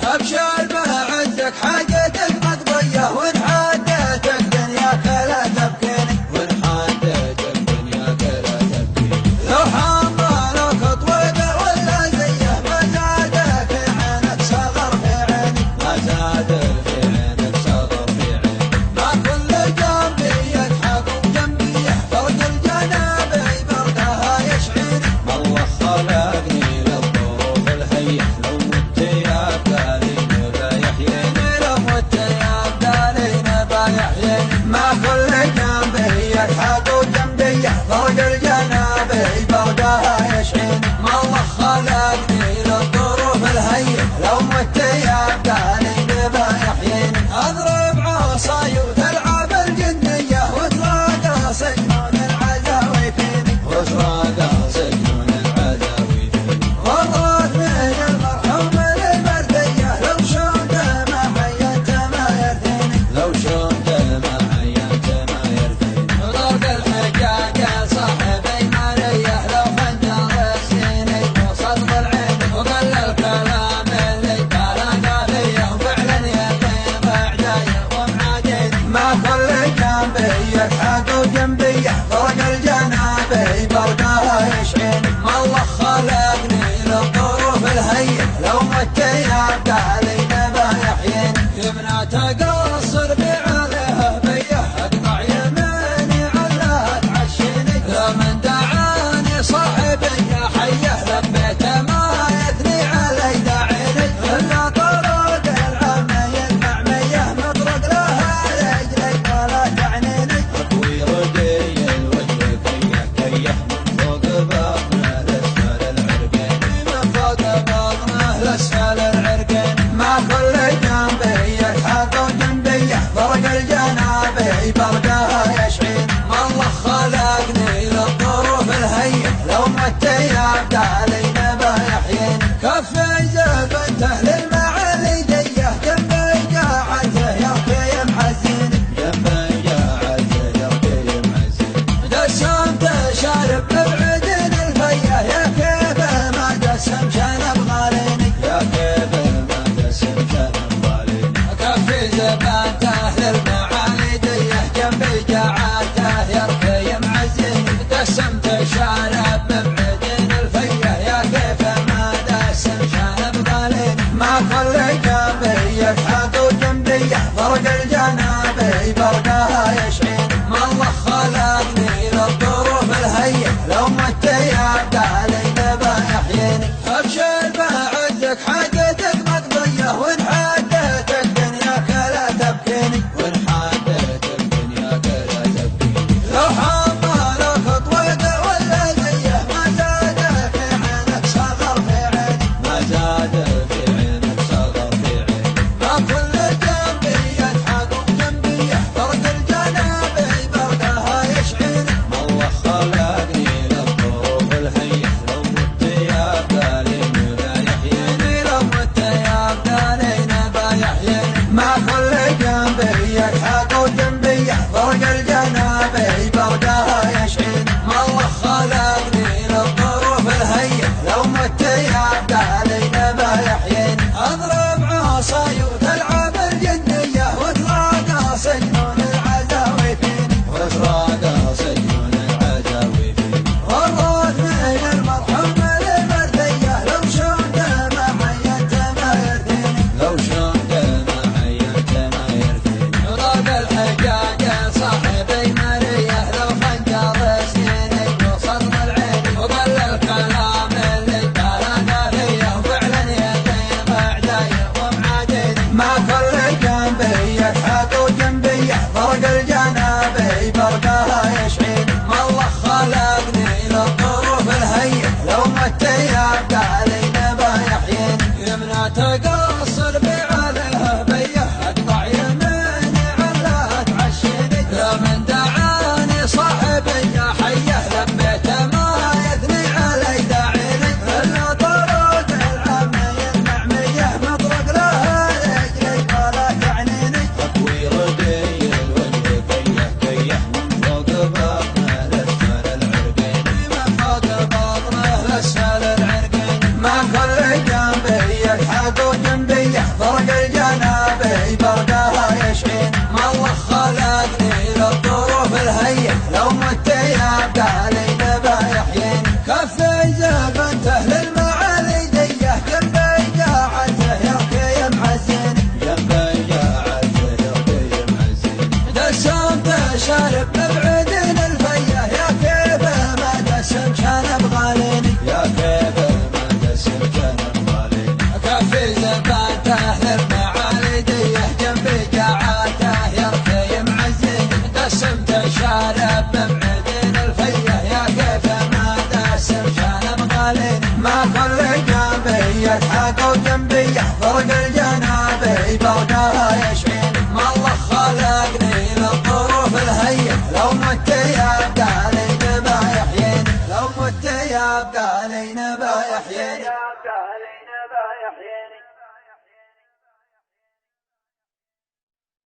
ابشر بعزك حاجتك مقضيه وان حاجتك دنياك لا تبكيني وان حاجتك دنياك لا تبكيني لو حملك طويق ولا زيه ما زاد في عينك صغر في عيني ما زاد في عينك صغر في عيني ما كل جنبي يضحك وجنبي فرق الجنابي بردها يشعرني ما الله خلقني للظروف الهيئ لو مت يا ما كل جنبي يضحك وجنبي فرق الجنابي بردها يشعرني ما الله خلقني للظروف الهيئ لو مت يبقى لي نبا يحييني اضرب عصاي وتلعب الجنيه وتراقى سجنون العزاوي فيني وتراقى سجنون العزاوي فيني والله من المرحوم للمرديه لو شلت ما حيت ما يرثيني لو شلت ما حيت ما يرثيني ضرب الحجاج صاحبي مريه لو خنجر السيني وصدق العين وقل الكلام اللي كان فيه وفعلا يقين اعداي ومعاديني ما كل جنبي يضحك وجنبي فرق الجنابي بردها يشعرني ما الله خلقني للظروف الهيئ لو مت يبقى لي نبا يحييني يمنى تقصر بعليها بيه اقطع يميني علها تعشيني لمن دعاني صاحبي يا حيه لبيت ما يثني علي داعيني الا طرق العمي المعميه مطرق لها رجلي ولا تعنيني اطوي ردي الوجه كيه كيه من فوق بطنه لاسفل العرقين من فوق بطنه لاسفل العرقين ما كل جنبي يضحك وجنبي فرق الجنابي بردها يشعرني ما الله خلقني للظروف الهيئ لو مت يبقى لي نبا يحييني كفي زبنته للمعالي ديه جنبي قاعته يركي محزيني جنبي قاعته يركي محزيني دسمت شارب ببعدين الفيه يا كيف ما دسم شنب غاليني يا كيف ما دسم شنب غاليني كفي زبنته للمعالي ديه جنبي قاعته يركي محزيني دسمت شارب ببعدين الفيه يا كيف ما دسم شنب غاليني ما كل جنبي يضحك وجنبي فرق الجنابي بردها يشعرني ما الله خلقني للظروف الهيئ لو مت يبقى لي نبا يحييني ابشر بعزك حاجتك مقضيه وان حاجتك دنياك لا تبكيني وان حاجتك دنياك لا تبكيني لو حملك طويق ولا زيه ما زاد في عينك صغر في عيني ما زاد في عينك صغر في عيني ما كل جنبي يضحك وجنبي فرق الجنابي بردها يشعرني ما الله خلقني للظروف الهيئ لو مت يبقى لي نبا يحييني لو مت يبقى لي نبا يحييني ما كل جنبي يضحك وجنبي فرق الجنابي بردها يشعرني ما الله خلقني للظروف الهيئ لو مت يبقى لي نبا يحييني اضرب عصاي وتلعب الجنيه وتراقى سجنون العزاوي فيني وتراقى سجنون العزاوي فيني والله من المرحوم للمرديه لو شلت ما حيت ما يرثيني لو شلت ما حيت ما يرثيني ضرب الحجاج صاحبي مريه لو خنجر السيني وصدق العين وقل الكلام اللي كان فيه وفعلا يقين اعداي ومعاديني ما كل جنبي يضحك وجنبي فرق الجنابي بردها يشعرني ما الله خلقني للظروف الهيئ لو مت يبقى لي نبا يحييني يمنى تقصر بعليها بيه اقطع يميني علها تعشيني لمن دعاني صاحبي يا حيه لبيت ما يثني علي داعيني الا طرق العمي المعميه مطرق لها رجلي ولا تعنيني اطوي ردي الوجه كيه كيه من فوق بطنه لاسفل العرقين من فوق بطنه لاسفل العرقين ما كل جنبي يلحق وجنبي فرق الجنابي برقها يشحن ما الله خلقني للظروف الهيئة لو مت يبقى لي نبا يحين كفي زبنته للمعالي ديه جنبي جاعته يركي محزن جنبي جاعته يركي محزن دسمت شارب مبعدين الفيه يا كيف ما دسم كان بغاليني يا كيف ما دسم كان بغاليني كفي زبنته للمعالي ديه جنبي جاعته يركي محزن دسمت شارب مبعدين الفيه يا كيف ما دسم كان بغاليني ما كل جنبي يضحك وجنبي فرق الجنبي